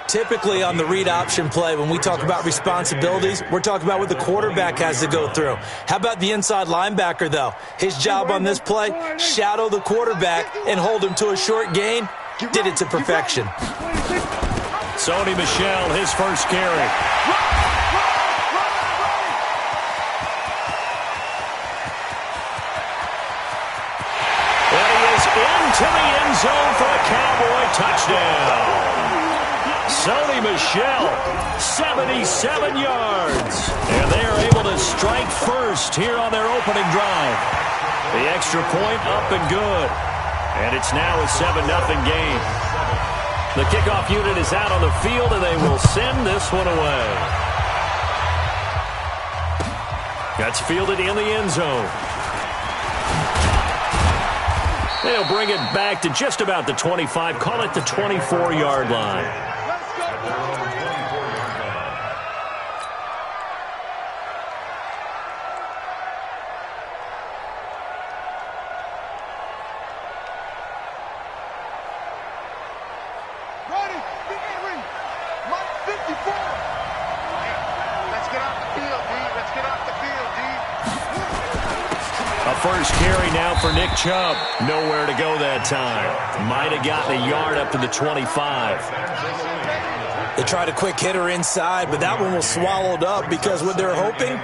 Typically on the read option play, when we talk about responsibilities, we're talking about what the quarterback has to go through. How about the inside linebacker, though? His job on this play, shadow the quarterback and hold him to a short gain. Did it to perfection. Sony Michel, his first carry. And he is into the end zone for a Cowboy touchdown. Sony Michel, 77 yards. And they are able to strike first here on their opening drive. The extra point up and good. And it's now a 7-0 game. The kickoff unit is out on the field, and they will send this one away. That's fielded in the end zone. They'll bring it back to just about the 25, call it the 24-yard line. First carry now for Nick Chubb. Nowhere to go that time. Might have gotten a yard up to the 25. They tried a quick hitter inside, but that one was swallowed up because what they're hoping,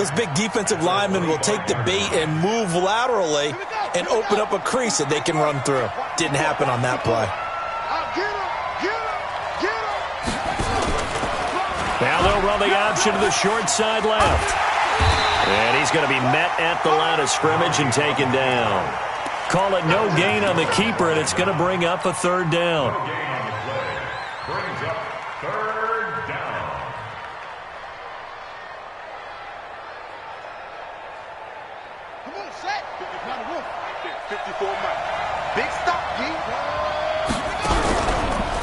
those big defensive linemen will take the bait and move laterally and open up a crease that they can run through. Didn't happen on that play. Now they'll run the option to the short side left. And he's going to be met at the line of scrimmage and taken down. Call it no gain on the keeper, and it's going to bring up a third down. Brings up third down. Come on, set. 54 miles. Big stop, D.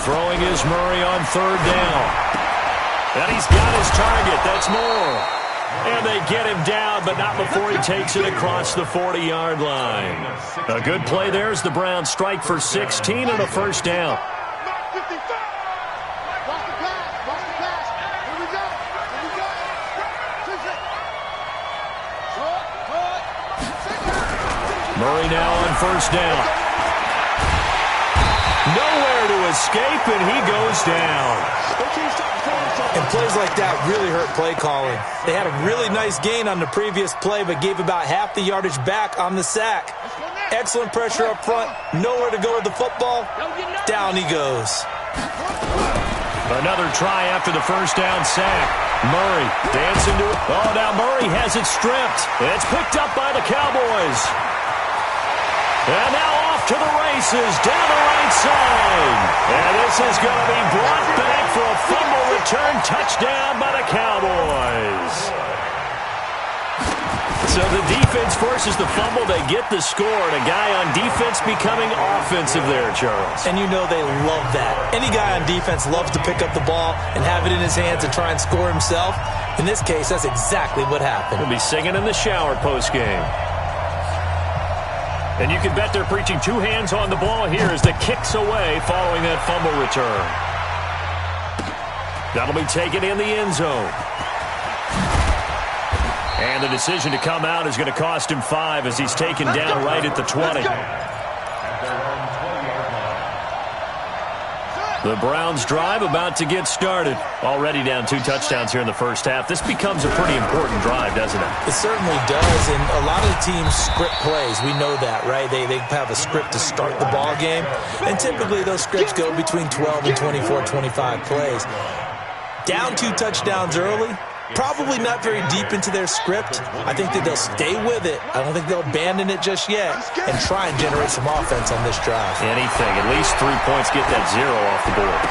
Throwing is Murray on third down. And he's got his target. That's Moore. And they get him down, but not before he takes it across the 40-yard line. A good play there as the Browns strike for 16 and a first down. Murray now on first down. Nowhere to escape, and he goes down. And plays like that really hurt play calling. They had a really nice gain on the previous play, but gave about half the yardage back on the sack. Excellent pressure up front. Nowhere to go with the football. Down he goes. Another try after the first down sack. Murray dancing to it. Oh, now Murray has it stripped. It's picked up by the Cowboys. And now off to the races down the right side. And this is going to be brought back for a fumble return touchdown by the Cowboys. So the defense forces the fumble. They get the score. And a guy on defense becoming offensive there, Charles. And you know they love that. Any guy on defense loves to pick up the ball and have it in his hands and try and score himself. In this case, that's exactly what happened. He'll be singing in the shower postgame. And you can bet they're preaching two hands on the ball here as the kick's away following that fumble return. That'll be taken in the end zone. And the decision to come out is going to cost him 5 as he's taken down right at the 20. The Browns drive about to get started. Already down 2 touchdowns here in the first half. This becomes a pretty important drive, doesn't it? It certainly does, and a lot of the teams script plays. We know that, right? They have a script to start the ball game, and typically those scripts go between 12 and 24, 25 plays. Down 2 touchdowns early, probably not very deep into their script. I think that they'll stay with it. I don't think they'll abandon it just yet and try and generate some offense on this drive. Anything. At least 3 points, get that 0 off the board.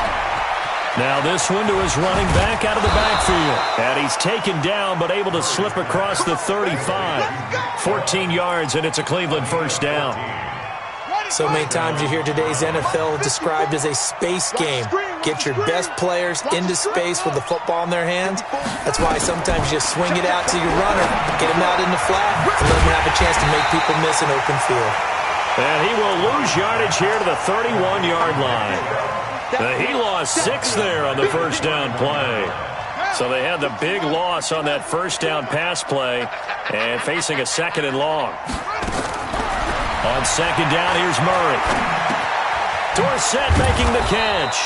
Now this one to his running back out of the backfield. And he's taken down but able to slip across the 35. 14 yards, and it's a Cleveland first down. So many times you hear today's NFL described as a space game. Get your best players into space with the football in their hands. That's why sometimes you swing it out to your runner, get him out in the flat, and let him have a chance to make people miss an open field. And he will lose yardage here to the 31-yard line. He lost 6 there on the first down play. So they had the big loss on that first down pass play and facing a 2nd and long. On 2nd down, here's Murray. Dorsett making the catch.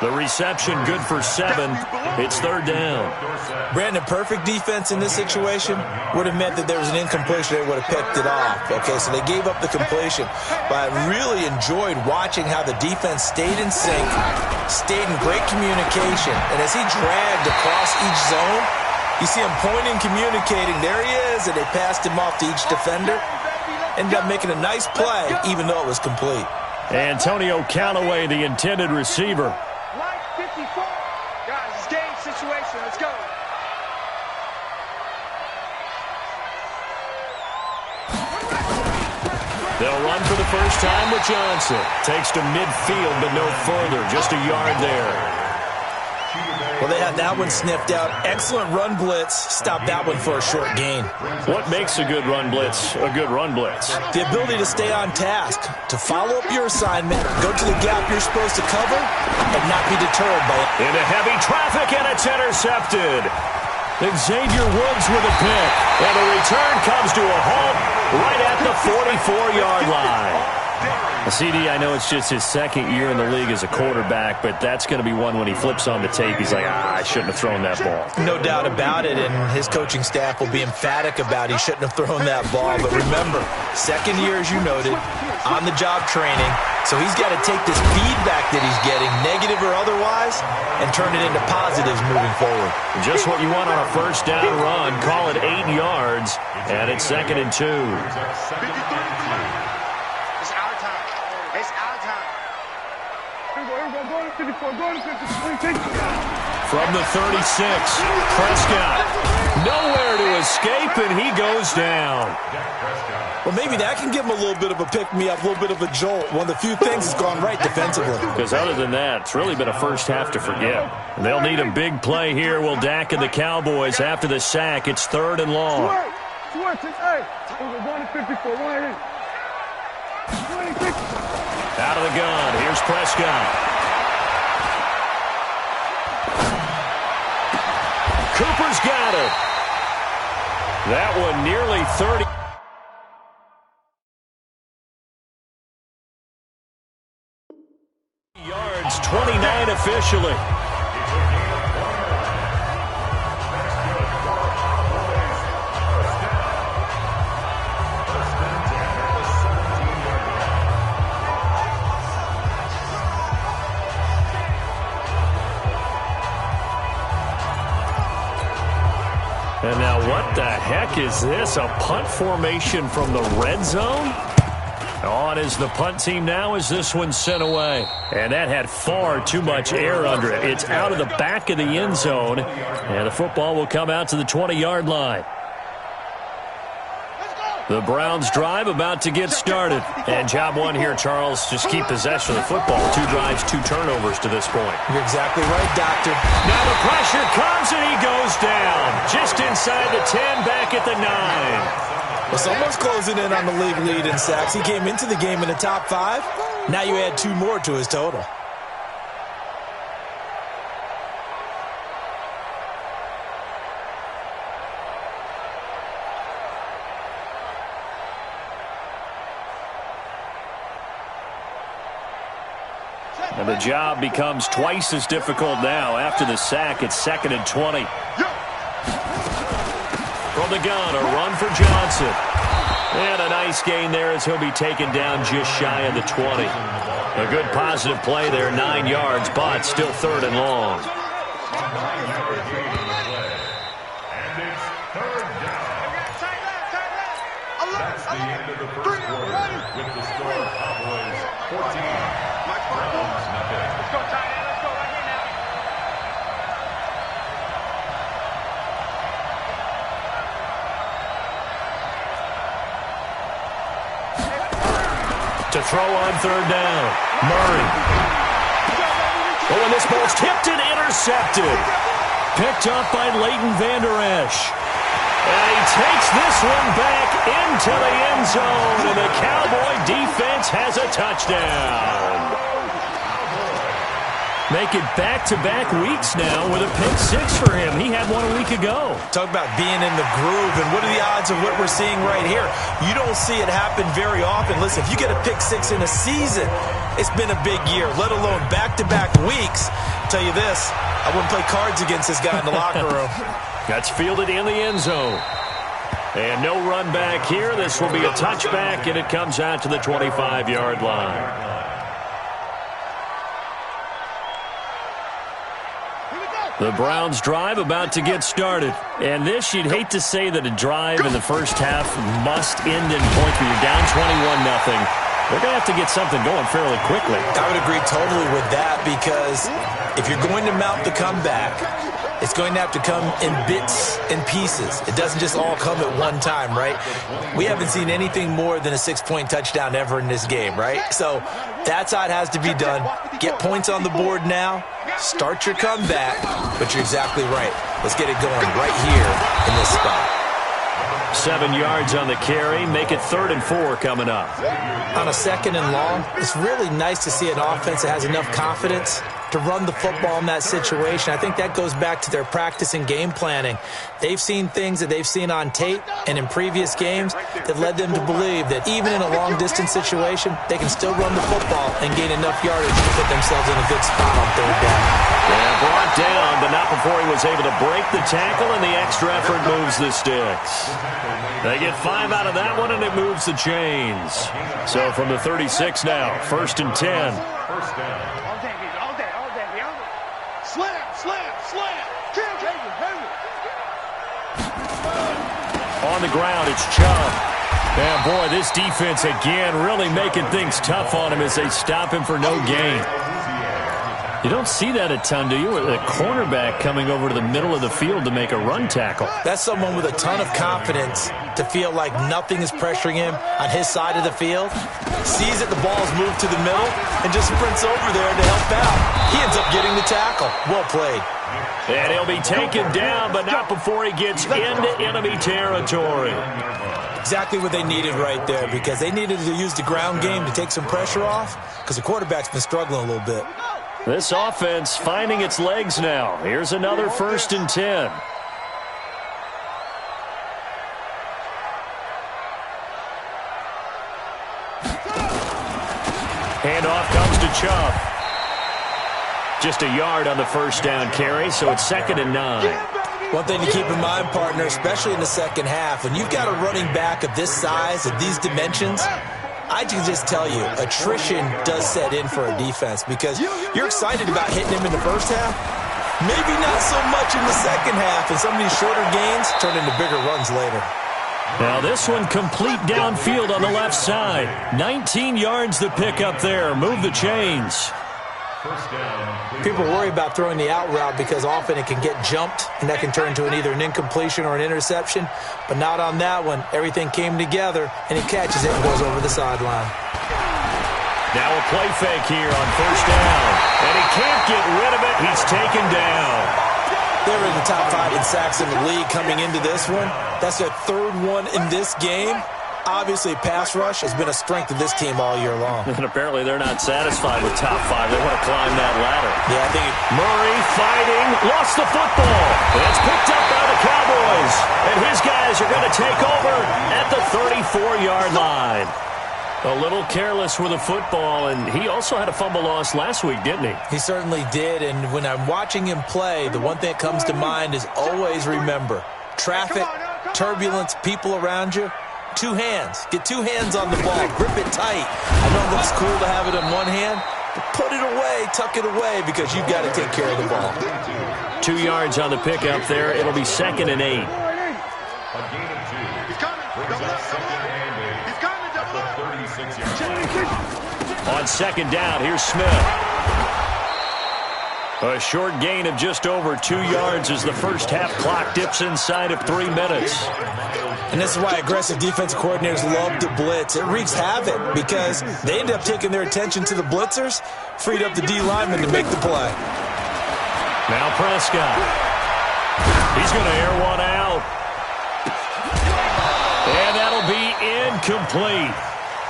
The reception good for 7. It's 3rd down. Brandon, perfect defense in this situation would have meant that there was an incompletion. They would have picked it off. Okay, so they gave up the completion. But I really enjoyed watching how the defense stayed in sync, stayed in great communication. And as he dragged across each zone, you see him pointing, communicating. There he is, and they passed him off to each defender. Ended up making a nice play, even though it was complete. Antonio Callaway, the intended receiver. Guys, it's game situation. Let's go. They'll run for the first time with Johnson. Takes to midfield, but no further. Just a yard there. Well, they had that one sniffed out. Excellent run blitz. Stopped that one for a short gain. What makes a good run blitz a good run blitz? The ability to stay on task, to follow up your assignment, go to the gap you're supposed to cover, and not be deterred by it. Into heavy traffic, and it's intercepted. Xavier Woods with a pick. And the return comes to a halt right at the 44-yard line. CD, I know it's just his 2nd year in the league as a quarterback, but that's going to be one when he flips on the tape. He's like, I shouldn't have thrown that ball. No doubt about it, and his coaching staff will be emphatic about he shouldn't have thrown that ball. But remember, 2nd year, as you noted, on-the-job training. So he's got to take this feedback that he's getting, negative or otherwise, and turn it into positives moving forward. Just what you want on a first down run. Call it 8 yards, and it's 2nd and 2. From the 36, Prescott. Nowhere to escape, and he goes down. Well, maybe that can give him a little bit of a pick-me-up, a little bit of a jolt. One of the few things that's gone right defensively. Because other than that, it's really been a first half to forget. They'll need a big play here. Will Dak and the Cowboys after the sack. It's 3rd and long. Out of the gun. Here's Prescott. Cooper's got it. That one nearly 30 yards, 29 officially. And now what the heck is this? A punt formation from the red zone? On is the punt team now as this one's sent away. And that had far too much air under it. It's out of the back of the end zone. And the football will come out to the 20-yard line. The Browns drive about to get started. And job one here, Charles, just keep possession of the football. 2 drives, 2 turnovers to this point. You're exactly right, Doctor. Now the pressure comes and he goes down. Just inside the 10, back at the 9. Well, someone's closing in on the league lead in sacks. He came into the game in the top 5. Now you add 2 more to his total. And the job becomes twice as difficult now. After the sack, it's 2nd and 20. From the gun, a run for Johnson. And a nice gain there as he'll be taken down just shy of the 20. A good positive play there, 9 yards, but still 3rd and long. And it's 3rd down. That's the end of the first quarter with the score Cowboys 14. Browns nothing. Let's go, tight end. Let's go right here now. To throw on 3rd down, Murray. Oh, and this ball's tipped and intercepted. Picked up by Leighton Vander Esch. And he takes this one back into the end zone, and the Cowboy defense has a touchdown. Make it back-to-back weeks now with a pick six for him. He had one a week ago. Talk about being in the groove, and what are the odds of what we're seeing right here? You don't see it happen very often. Listen, if you get a pick six in a season, it's been a big year, let alone back-to-back weeks. I'll tell you this, I wouldn't play cards against this guy in the locker room. That's fielded in the end zone. And no run back here. This will be a touchback, and it comes out to the 25-yard line. The Browns drive about to get started. And this, you'd hate to say that a drive in the first half must end in points, but you're down 21-0. They're going to have to get something going fairly quickly. I would agree totally with that, because if you're going to mount the comeback, it's going to have to come in bits and pieces. It doesn't just all come at one time, right? We haven't seen anything more than a 6-point touchdown ever in this game, right? So that's how it has to be done. Get points on the board now. Start your comeback. But you're exactly right. Let's get it going right here in this spot. 7 yards on the carry. Make it 3rd and 4 coming up. On a 2nd and long, it's really nice to see an offense that has enough confidence to run the football in that situation. I think that goes back to their practice and game planning. They've seen things that they've seen on tape and in previous games that led them to believe that even in a long-distance situation, they can still run the football and gain enough yardage to put themselves in a good spot on 3rd down. Yeah, brought down, but not before he was able to break the tackle, and the extra effort moves the sticks. They get 5 out of that one, and it moves the chains. So from the 36 now, 1st and 10. First down. On the ground, it's Chubb. And boy, this defense again really making things tough on him as they stop him for no gain. You don't see that a ton, do you? A cornerback coming over to the middle of the field to make a run tackle. That's someone with a ton of confidence to feel like nothing is pressuring him on his side of the field. Sees that the ball's moved to the middle and just sprints over there to help out. He ends up getting the tackle. Well played. And he'll be taken down, but not before he gets into enemy territory. Exactly what they needed right there, because they needed to use the ground game to take some pressure off, because the quarterback's been struggling a little bit. This offense finding its legs now. Here's another 1st and 10. Handoff comes to Chubb. Just a yard on the 1st down carry, so it's 2nd and 9. One thing to keep in mind, partner, especially in the second half, when you've got a running back of this size, of these dimensions, I can just tell you, attrition does set in for a defense, because you're excited about hitting him in the first half. Maybe not so much in the second half, and some of these shorter gains turn into bigger runs later. Now this one complete downfield on the left side. 19 yards to pick up there. Move the chains. People worry about throwing the out route because often it can get jumped, and that can turn into either an incompletion or an interception. But not on that one. Everything came together, and he catches it and goes over the sideline. Now a play fake here on 1st down. And he can't get rid of it. He's taken down. They were in the top 5 in sacks in the league coming into this one. That's their 3rd one in this game. Obviously, pass rush has been a strength of this team all year long. And apparently they're not satisfied with top 5. They want to climb that ladder. Yeah, I think Murray fighting, lost the football. It's picked up by the Cowboys. And his guys are going to take over at the 34-yard line. A little careless with the football, and he also had a fumble loss last week, didn't he? He certainly did, and when I'm watching him play, the one thing that comes to mind is always remember, traffic, turbulence, people around you, 2 hands. Get 2 hands on the ball. Grip it tight. I know it looks cool to have it in one hand, but put it away, tuck it away, because you've got to take care of the ball. 2 yards on the pickup there. It'll be 2nd and 8. On 2nd down, here's Smith. A short gain of just over 2 yards as the first half clock dips inside of 3 minutes. And this is why aggressive defensive coordinators love to blitz. It wreaks havoc because they end up taking their attention to the blitzers, freed up the D lineman to make the play. Now Prescott. He's going to air one out. And that'll be incomplete.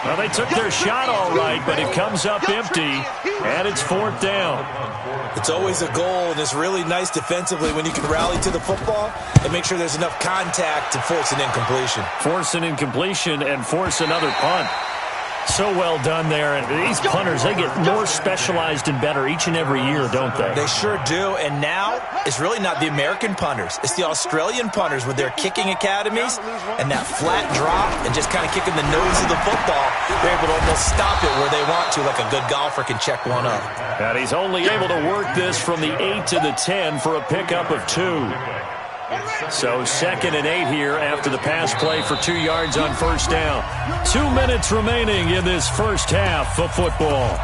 Well, they took their shot all right, but it comes up empty, and it's 4th down. It's always a goal, and it's really nice defensively when you can rally to the football and make sure there's enough contact to force an incompletion. Force an incompletion and force another punt. So well done there. And these punters, they get more specialized and better each and every year, don't they? They sure do. And now it's really not the American punters. It's the Australian punters with their kicking academies and that flat drop and just kind of kicking the nose of the football. They're able to almost stop it where they want to, like a good golfer can check one up. And he's only able to work this from the 8 to the 10 for a pickup of 2. So 2nd and 8 here after the pass play for 2 yards on 1st down. 2 minutes remaining in this first half of football.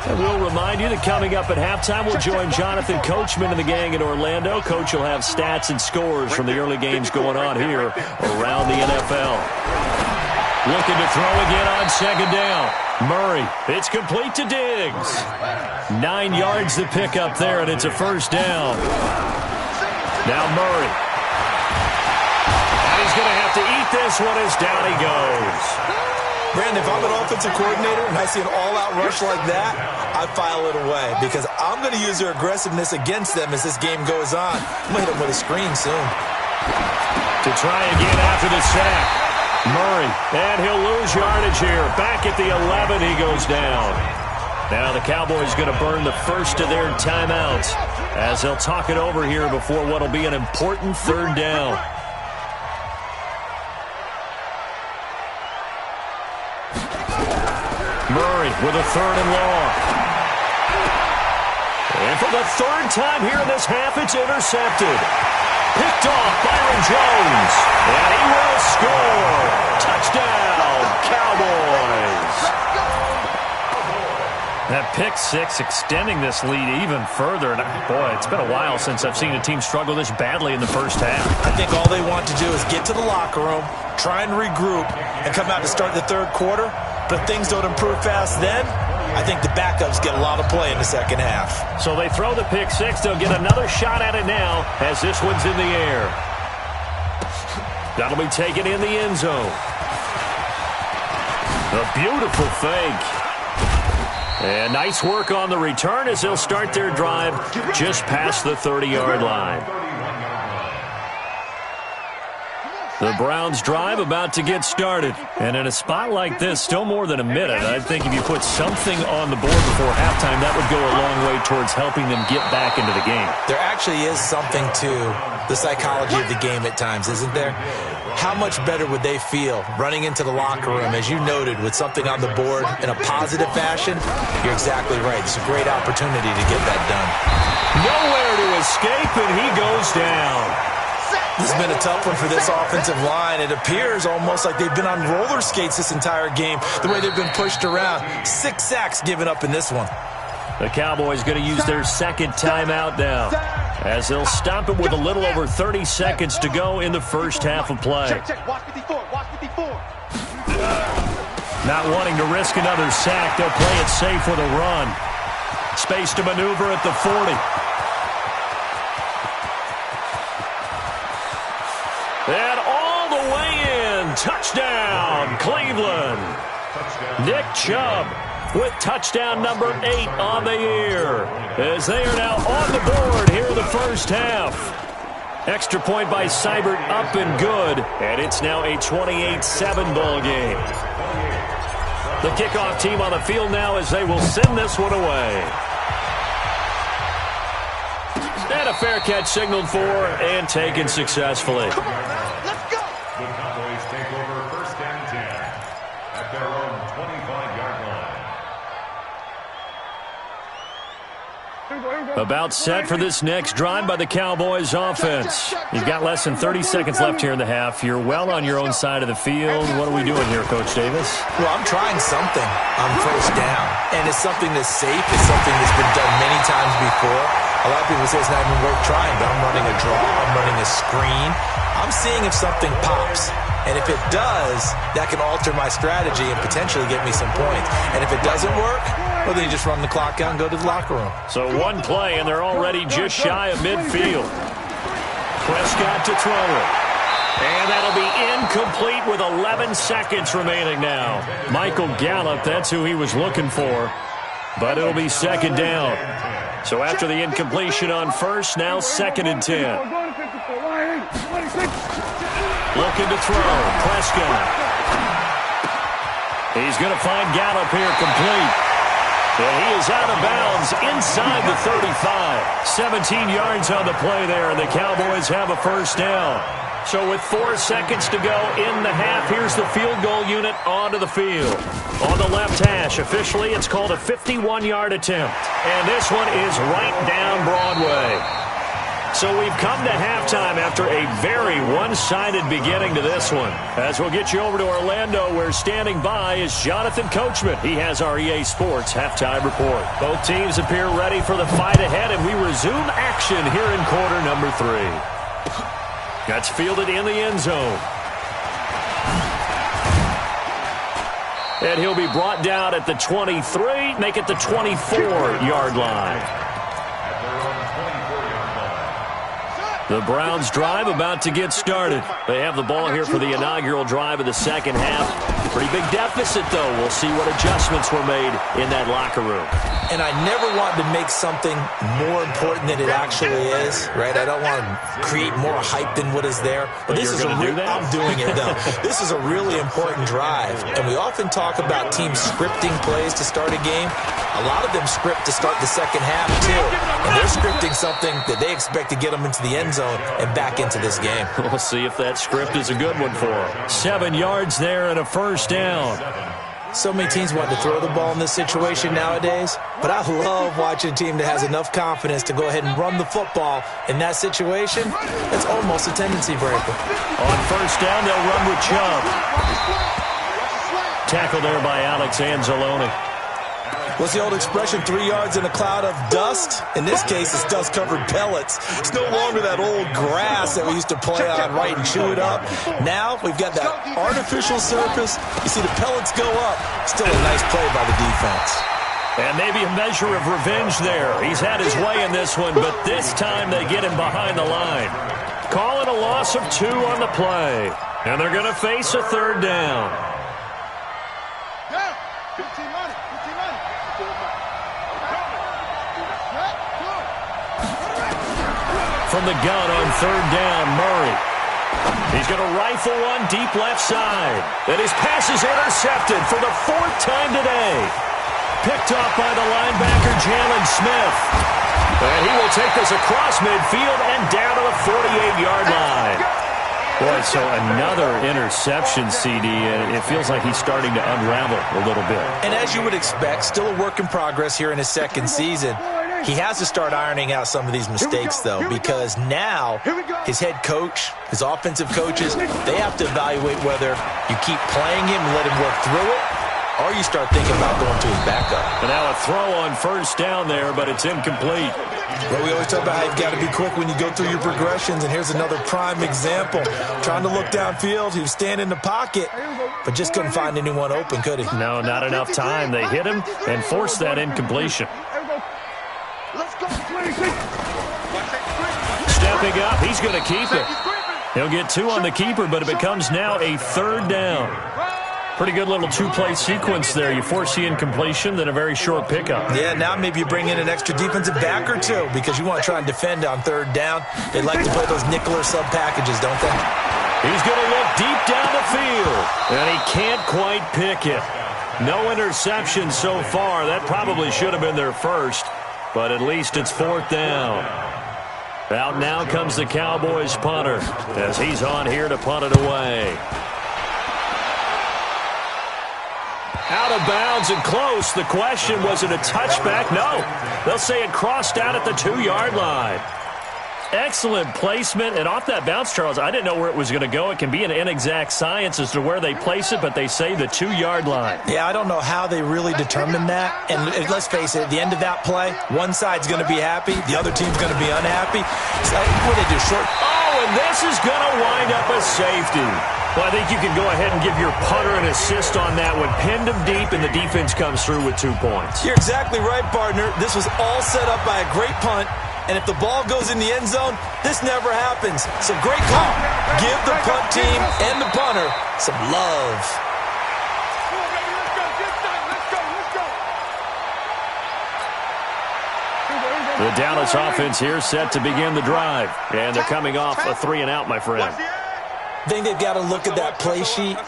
And we'll remind you that coming up at halftime, we'll join Jonathan Coachman and the gang in Orlando. Coach will have stats and scores from the early games going on here around the NFL. Looking to throw again on 2nd down. Murray, it's complete to Diggs. 9 yards to pick up there, and it's a 1st down. Now Murray. And he's going to have to eat this one as down he goes. Brandon, if I'm an offensive coordinator and I see an all-out rush like that, I file it away because I'm going to use their aggressiveness against them as this game goes on. I'm going to hit them with a screen soon. To try again after the sack. Murray, and he'll lose yardage here. Back at the 11, he goes down. Now the Cowboys going to burn the first of their timeouts as they'll talk it over here before what will be an important 3rd down. Murray with a 3rd and long. And for the 3rd time here in this half, it's intercepted. Picked off Byron Jones. And he will score. Touchdown, Cowboys. That pick 6 extending this lead even further. And boy, it's been a while since I've seen a team struggle this badly in the first half. I think all they want to do is get to the locker room, try and regroup, and come out to start the 3rd quarter. But if things don't improve fast then, I think the backups get a lot of play in the 2nd half. So they throw the pick 6. They'll get another shot at it now as this one's in the air. That'll be taken in the end zone. A beautiful fake. And nice work on the return as they'll start their drive just past the 30-yard line. The Browns drive about to get started. And in a spot like this, still more than a minute, I think if you put something on the board before halftime, that would go a long way towards helping them get back into the game. There actually is something to the psychology of the game at times, isn't there? How much better would they feel running into the locker room, as you noted, with something on the board in a positive fashion? You're exactly right. It's a great opportunity to get that done. Nowhere to escape, and he goes down. This has been a tough one for this offensive line. It appears almost like they've been on roller skates this entire game, the way they've been pushed around. 6 sacks given up in this one. The Cowboys going to use their 2nd timeout now, as they'll stop it with a little over 30 seconds to go in the first half of play. Watch 54. Watch 54. Not wanting to risk another sack, they'll play it safe with a run. Space to maneuver at the 40. And all the way in. Touchdown, Cleveland. Nick Chubb with touchdown number 8 on the year, as they are now on the board here in the first half. Extra point by Seibert up and good, and it's now a 28-7 ball game. The kickoff team on the field now as they will send this one away. And a fair catch signaled for and taken successfully. Come on, let's go. The Cowboys take over 1st and 10 at their own 25-yard line. About set for this next drive by the Cowboys offense. You've got less than 30 seconds left here in the half. You're well on your own side of the field. What are we doing here, Coach Davis? Well, I'm trying something on 1st down, and it's something that's safe. It's something that's been done many times before. A lot of people say it's not even worth trying, but I'm running a draw. I'm running a screen. I'm seeing if something pops. And if it does, that can alter my strategy and potentially get me some points. And if it doesn't work, well, then you just run the clock out and go to the locker room. So one play, and they're already just shy of midfield. Prescott to throw it. And that'll be incomplete with 11 seconds remaining now. Michael Gallup, that's who he was looking for. But it'll be second down. So after the incompletion on first, now 2nd and 10. Looking to throw. Prescott. He's going to find Gallup here complete. And he is out of bounds inside the 35. 17 yards on the play there, and the Cowboys have a first down. So with 4 seconds to go in the half, here's the field goal unit onto the field. On the left hash, officially it's called a 51-yard attempt. And this one is right down Broadway. So we've come to halftime after a very one-sided beginning to this one. As we'll get you over to Orlando, where standing by is Jonathan Coachman. He has our EA Sports halftime report. Both teams appear ready for the fight ahead, and we resume action here in quarter number 3. That's fielded in the end zone. And he'll be brought down at the 23, make it the 24-yard line. The Browns drive about to get started. They have the ball here for the inaugural drive of the second half. Pretty big deficit, though. We'll see what adjustments were made in that locker room. And I never want to make something more important than it actually is, right? I don't want to create more hype than what is there. But this is I'm doing it, though. This is a really important drive. And we often talk about teams scripting plays to start a game. A lot of them script to start the second half, too. And they're scripting something that they expect to get them into the end zone and back into this game. We'll see if that script is a good one for them. 7 yards there and a first down. So many teams want to throw the ball in this situation nowadays, but I love watching a team that has enough confidence to go ahead and run the football in that situation. That's almost a tendency breaker. On first down, they'll run with Chubb. Tackle there by Alex Anzalone. What's the old expression, 3 yards in a cloud of dust? In this case, it's dust-covered pellets. It's no longer that old grass that we used to play on, right, and chew it up. Now, we've got that artificial surface. You see the pellets go up. Still a nice play by the defense. And maybe a measure of revenge there. He's had his way in this one, but this time they get him behind the line. Calling a loss of 2 on the play. And they're going to face a third down. From the gun on third down, Murray. He's going to rifle one deep left side. And his pass is intercepted for the 4th time today. Picked off by the linebacker, Jalen Smith. And he will take this across midfield and down to the 48-yard line. Boy, so another interception, CD, and it feels like he's starting to unravel a little bit. And as you would expect, still a work in progress here in his second season. He has to start ironing out some of these mistakes, though, because now his head coach, his offensive coaches, they have to evaluate whether you keep playing him and let him work through it, or you start thinking about going to his backup. And now a throw on first down there, but it's incomplete. Well, we always talk about how you've got to be quick when you go through your progressions, and here's another prime example. Trying to look downfield, he was standing in the pocket, but just couldn't find anyone open, could he? No, not enough time. They hit him and forced that incompletion. Stepping up, he's going to keep it. He'll get 2 on the keeper, but it becomes now a third down. Pretty good little 2-play sequence there. You force the incompletion, then a very short pickup. Yeah, now maybe you bring in an extra defensive back or 2 because you want to try and defend on third down. They like to play those nickel or sub packages, don't they? He's going to look deep down the field, and he can't quite pick it. No interception so far. That probably should have been their first, but at least it's 4th down. Out now comes the Cowboys punter as he's on here to punt it away. Out of bounds and close. The question, was it a touchback? No. They'll say it crossed out at the 2-yard line. Excellent placement, and off that bounce, Charles, I didn't know where it was going to go. It can be an inexact science as to where they place it, but they say the 2-yard line. Yeah, I don't know how they really determined that. And let's face it, at the end of that play, one side's going to be happy, the other team's going to be unhappy. So what do they do? Short. Oh, and this is going to wind up a safety. Well, I think you can go ahead and give your punter an assist on that one. Pinned him deep, and the defense comes through with 2 points. You're exactly right, partner. This was all set up by a great punt. And if the ball goes in the end zone, this never happens. So great call. Give the punt team and the punter some love. The Dallas offense here set to begin the drive. And they're coming off a 3-and-out, my friend. I think they've got to look at that play sheet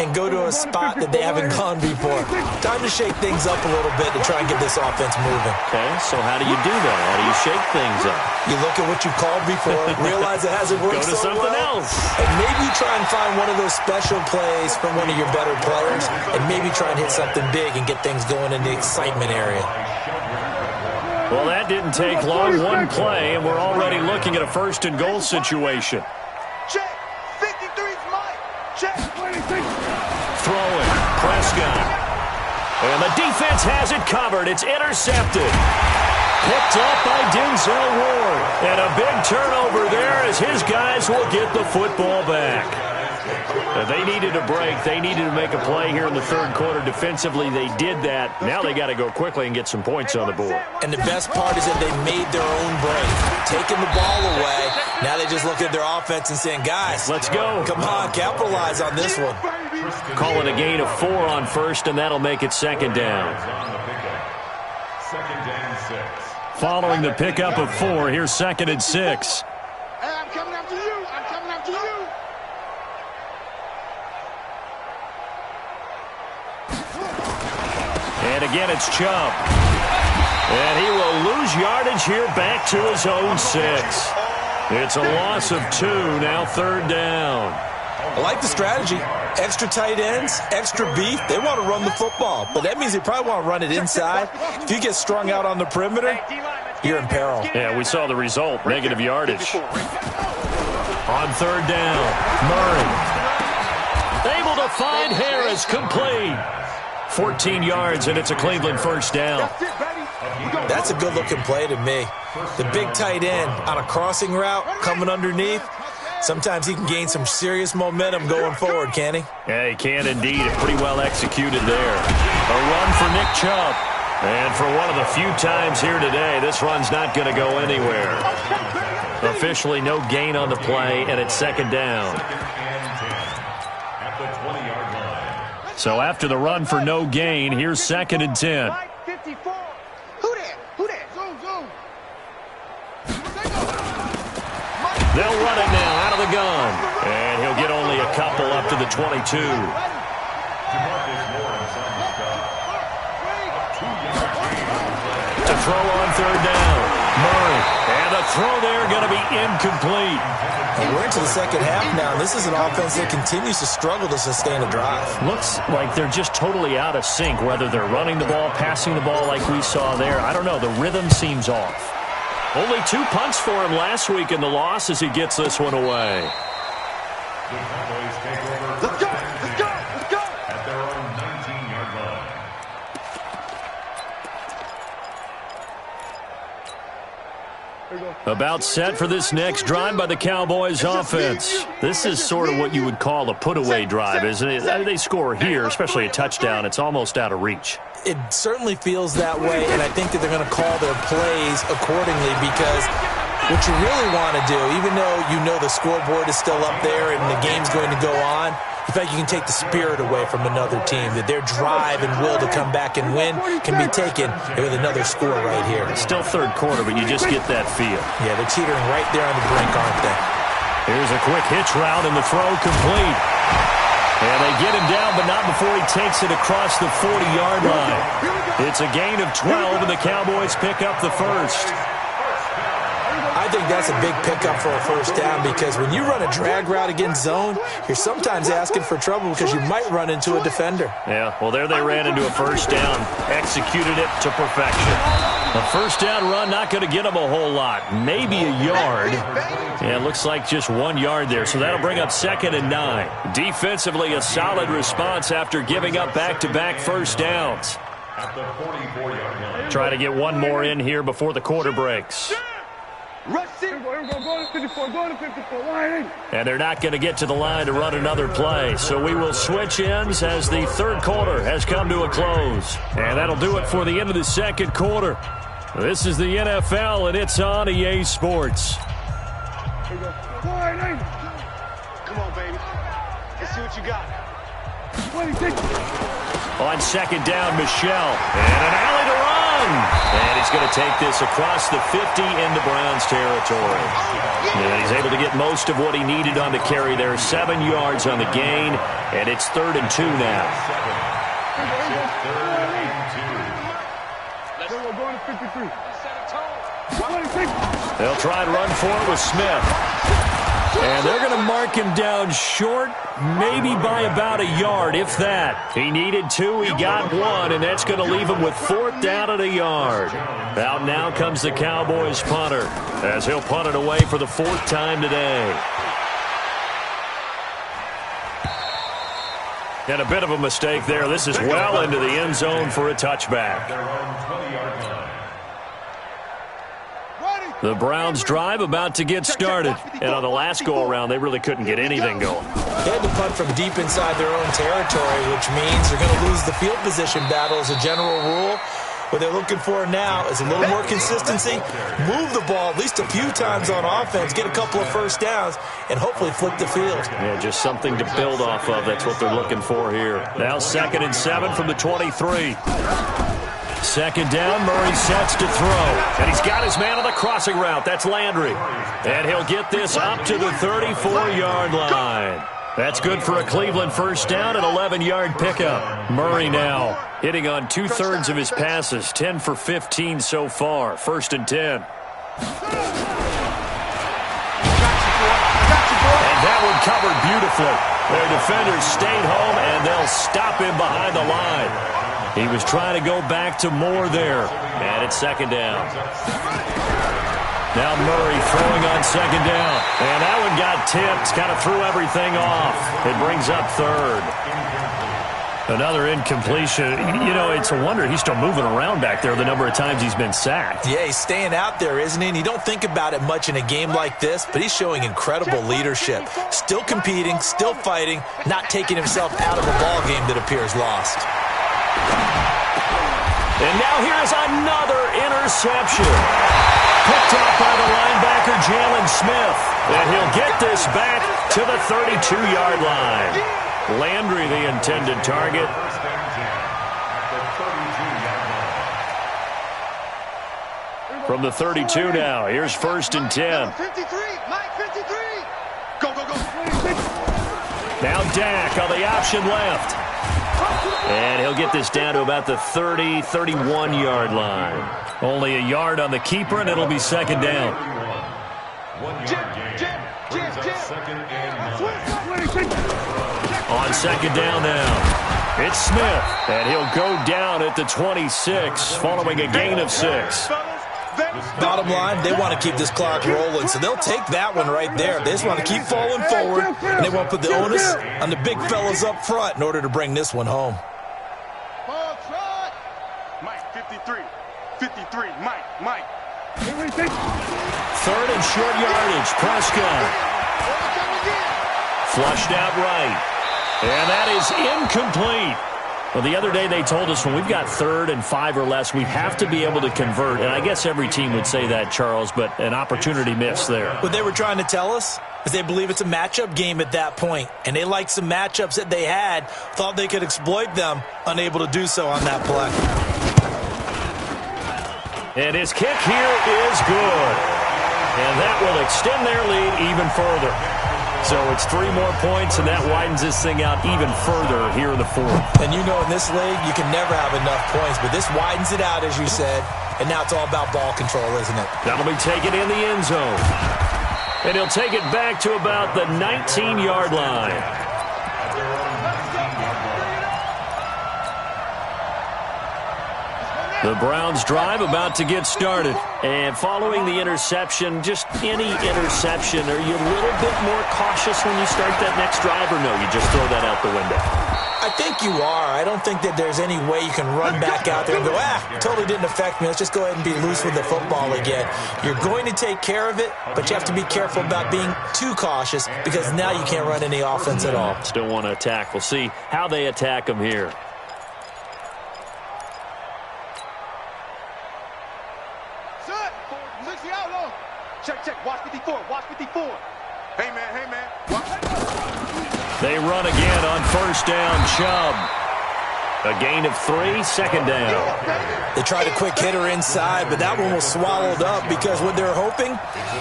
and go to a spot that they haven't gone before. Time to shake things up a little bit to try and get this offense moving. Okay, so how do you do that? How do you shake things up? You look at what you called before, realize it hasn't worked so well. Go to something else. And maybe try and find one of those special plays from one of your better players, and maybe try and hit something big and get things going in the excitement area. Well, that didn't take long. One play, and we're already looking at a 1st-and-goal situation. Check. 53's mine. Check. Throwing. Prescott. And the defense has it covered. It's intercepted. Picked up by Denzel Ward. And a big turnover there as his guys will get the football back. They needed a break. They needed to make a play here in the 3rd quarter. Defensively, they did that. Now they got to go quickly and get some points on the board. And the best part is that they made their own break. Taking the ball away. Now they just look at their offense and saying, guys, let's go. Come on, capitalize on this one. Calling a gain of 4 on 1st, and that'll make it 2nd down. 2nd and 6. Following the pickup of 4, here's 2nd and 6. Hey, I'm coming after you. I'm coming after you. And again, it's Chubb. And he will lose yardage here back to his own 6. It's a loss of 2, now 3rd down. I like the strategy. Extra tight ends, extra beef. They want to run the football, but that means they probably want to run it inside. If you get strung out on the perimeter, you're in peril. Yeah, we saw the result, negative yardage. On 3rd down, Murray. Able to find Harris, complete. 14 yards, and it's a Cleveland 1st down. That's a good-looking play to me. The big tight end on a crossing route coming underneath. Sometimes he can gain some serious momentum going forward, can he? Yeah, he can indeed. Pretty well executed there. A run for Nick Chubb. And for one of the few times here today, this run's not going to go anywhere. Officially no gain on the play, and it's 2nd down. So after the run for no gain, here's 2nd and 10. 54. Who there? Who there? Zoom. They'll run it now out of the gun. And he'll get only a couple up to the 22. To throw on 3rd down. Murray. And the throw there going to be incomplete. And we're into the 2nd half now. This is an offense that continues to struggle to sustain a drive. Looks like they're just totally out of sync, whether they're running the ball, passing the ball like we saw there. I don't know. The rhythm seems off. Only 2 punts for him last week in the loss as he gets this one away. Let's go. At their own 19-yard line. About set for this next drive by the Cowboys offense. This is sort of what you would call a put-away drive, isn't it? They score here, especially a touchdown. It's almost out of reach. It certainly feels that way, and I think that they're going to call their plays accordingly because what you really want to do, even though you know the scoreboard is still up there and the game's going to go on, in fact, you can take the spirit away from another team, that their drive and will to come back and win can be taken with another score right here. It's still 3rd quarter, but you just get that feel. Yeah, they're teetering right there on the brink, aren't they? Here's a quick hitch route, and the throw complete. And they get him down, but not before he takes it across the 40-yard line. It's a gain of 12, and the Cowboys pick up the 1st. I I think that's a big pickup for a first down because when you run a drag route against zone, you're sometimes asking for trouble because you might run into a defender. Yeah, well, there they ran into a first down. Executed it to perfection. A first down run, not going to get them a whole lot. Maybe a yard. Yeah, it looks like just 1 yard there, so that'll bring up 2nd and 9. Defensively, a solid response after giving up back-to-back first downs. At the 44-yard line. Try to get one more in here before the quarter breaks. And they're not going to get to the line to run another play. So we will switch ends as the third quarter has come to a close. And that'll do it for the end of the second quarter. This is the NFL, and it's on EA Sports. Come on, baby. Let's see what you got. On second down, Michel. And an alley to run. And he's going to take this across the 50 into Browns territory. And he's able to get most of what he needed on the carry there. 7 yards on the gain. And it's 3rd and 2 now. They'll try and run for it with Smith. And they're going to mark him down short, maybe by about a yard, if that. He needed 2, he got 1, and that's going to leave him with 4th down at a yard. Out now comes the Cowboys punter, as he'll punt it away for the 4th time today. And a bit of a mistake there. This is well into the end zone for a touchback. The Browns drive about to get started. And on the last go-around, they really couldn't get anything going. They had to punt from deep inside their own territory, which means they're going to lose the field position battle as a general rule. What they're looking for now is a little more consistency, move the ball at least a few times on offense, get a couple of first downs, and hopefully flip the field. Yeah, just something to build off of. That's what they're looking for here. Now 2nd and 7 from the 23. Second down, Murray sets to throw. And he's got his man on the crossing route. That's Landry. And he'll get this up to the 34-yard line. That's good for a Cleveland first down, an 11-yard pickup. Murray now hitting on 2/3 of his passes, 10 for 15 so far. 1st and 10. And that one covered beautifully. Their defenders stayed home, and they'll stop him behind the line. He was trying to go back to Moore there. And it's 2nd down. Now Murray throwing on 2nd down. And that one got tipped. Kind of threw everything off. It brings up 3rd. Another incompletion. You know, it's a wonder he's still moving around back there the number of times he's been sacked. Yeah, he's staying out there, isn't he? And you don't think about it much in a game like this, but he's showing incredible leadership. Still competing, still fighting, not taking himself out of a ball game that appears lost. And now here's another interception. Picked off by the linebacker, Jalen Smith. And he'll get this back to the 32-yard line. Landry, the intended target. From the 32 now, here's 1st and 10. 53, Mike 53. Go, go, go. Now Dak on the option left. And he'll get this down to about the 30, 31-yard line. Only a yard on the keeper, and it'll be 2nd down. 1 yard gain. Second and 9. On 2nd down now, it's Smith. And he'll go down at the 26, following a gain of 6. Bottom line, they want to keep this clock rolling, so they'll take that one right there. They just want to keep falling forward, and they want to put the onus on the big fellas up front in order to bring this one home. Mike 53. 53, Mike. 3rd and short yardage, Prescott. Flushed out right. And that is incomplete. Well, the other day they told us when we've got 3rd and 5 or less, we have to be able to convert. And I guess every team would say that, Charles, but an opportunity missed there. What they were trying to tell us is they believe it's a matchup game at that point. And they liked some matchups that they had, thought they could exploit them, unable to do so on that play. And his kick here is good. And that will extend their lead even further. So it's 3 more points, and that widens this thing out even further here in the fourth. And you know in this league, you can never have enough points, but this widens it out, as you said, and now it's all about ball control, isn't it? That'll be taken in the end zone. And he'll take it back to about the 19-yard line. The Browns drive about to get started. And following the interception, just any interception, are you a little bit more cautious when you start that next drive, or no, you just throw that out the window? I think you are. I don't think that there's any way you can run back out there and go, totally didn't affect me. Let's just go ahead and be loose with the football again. You're going to take care of it, but you have to be careful about being too cautious because now you can't run any offense at all. Still want to attack. We'll see how they attack them here. Check. Watch 54. Hey, man. They run again on first down. Chubb. A gain of 3, second down. They tried a quick hitter inside, but that one was swallowed up because what they're hoping,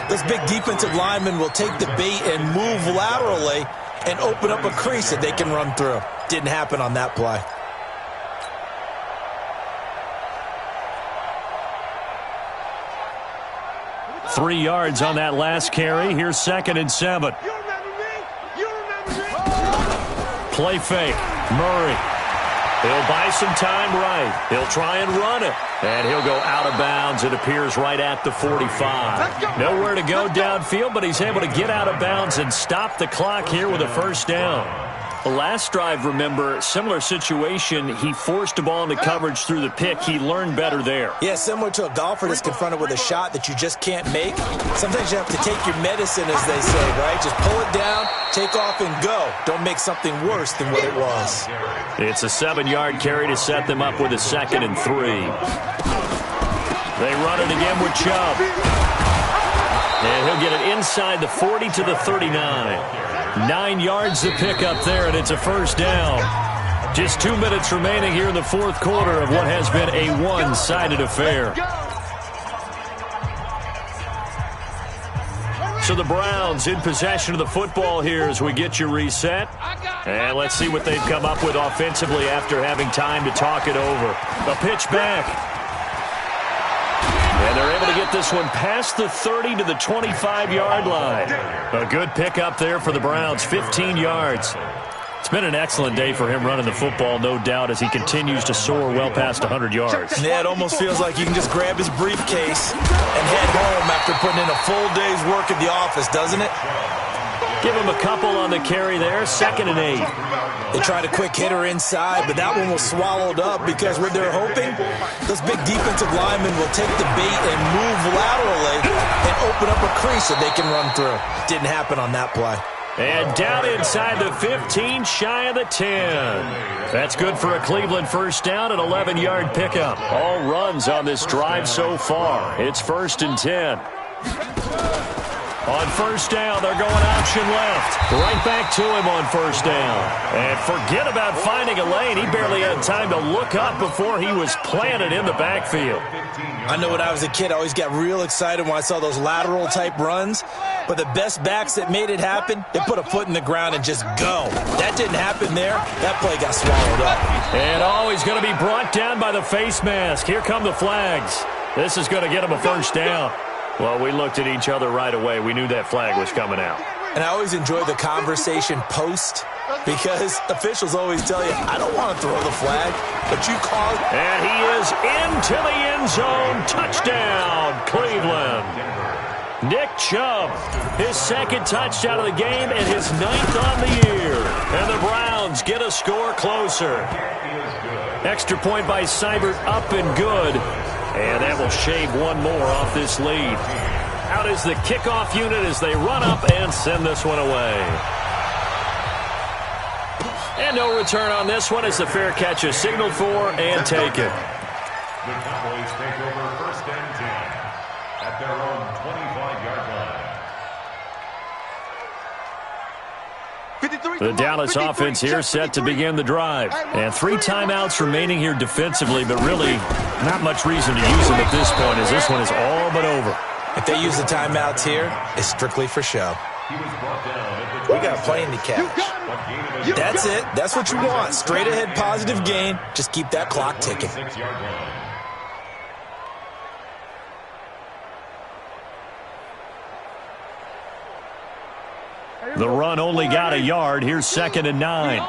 those big defensive linemen will take the bait and move laterally and open up a crease that they can run through. Didn't happen on that play. Three yards on that last carry. Here's 2nd and 7. Play fake. Murray. He'll buy some time right. He'll try and run it. And he'll go out of bounds. It appears right at the 45. Nowhere to go downfield, but he's able to get out of bounds and stop the clock here with a first down. The last drive, remember, similar situation. He forced the ball into coverage through the pick. He learned better there. Yeah, similar to a golfer that's confronted with a shot that you just can't make. Sometimes you have to take your medicine, as they say, right? Just pull it down, take off, and go. Don't make something worse than what it was. It's a 7-yard carry to set them up with a 2nd and 3. They run it again with Chubb. And he'll get it inside the 40 to the 39. 9 yards to pick up there, and it's a first down. Just 2 minutes remaining here in the fourth quarter of what has been a one-sided affair. So the Browns in possession of the football here as we get you reset. And let's see what they've come up with offensively after having time to talk it over. A pitch back. And they're able to get this one past the 30 to the 25-yard line. A good pickup there for the Browns, 15 yards. It's been an excellent day for him running the football, no doubt, as he continues to soar well past 100 yards. Yeah, it almost feels like you can just grab his briefcase and head home after putting in a full day's work at the office, doesn't it? Give him a couple on the carry there, 2nd and 8. They tried a quick hitter inside, but that one was swallowed up because what they're hoping, those big defensive linemen will take the bait and move laterally and open up a crease that they can run through. Didn't happen on that play. And down inside the 15, shy of the 10. That's good for a Cleveland first down, an 11-yard pickup. All runs on this drive so far. It's 1st and 10. On first down, they're going option left. Right back to him on first down. And forget about finding a lane. He barely had time to look up before he was planted in the backfield. I know when I was a kid, I always got real excited when I saw those lateral-type runs. But the best backs that made it happen, they put a foot in the ground and just go. That didn't happen there. That play got swallowed up. And he's going to be brought down by the face mask. Here come the flags. This is going to get him a first down. Well, we looked at each other right away. We knew that flag was coming out. And I always enjoy the conversation post because officials always tell you, I don't want to throw the flag, but you call it. And he is into the end zone. Touchdown, Cleveland. Nick Chubb, his 2nd touchdown of the game and his 9th on the year. And the Browns get a score closer. Extra point by Seibert, up and good. And that will shave one more off this lead. Out is the kickoff unit as they run up and send this one away. And no return on this one as the fair catch is signaled for and taken. The Cowboys take over 1st and 10 at their own 25-yard line. The Dallas offense here set to begin the drive. And 3 timeouts remaining here defensively, but really not much reason to use them at this point as this one is all but over. If they use the timeouts here, it's strictly for show. He was brought down at the We got plenty to catch. That's it. That's what you want. Straight ahead positive gain. Just keep that clock ticking. 26-yard line. The run only got a yard. Here's 2nd and 9.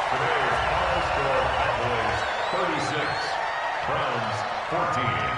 Today's final score, Cowboys 36, Browns 14.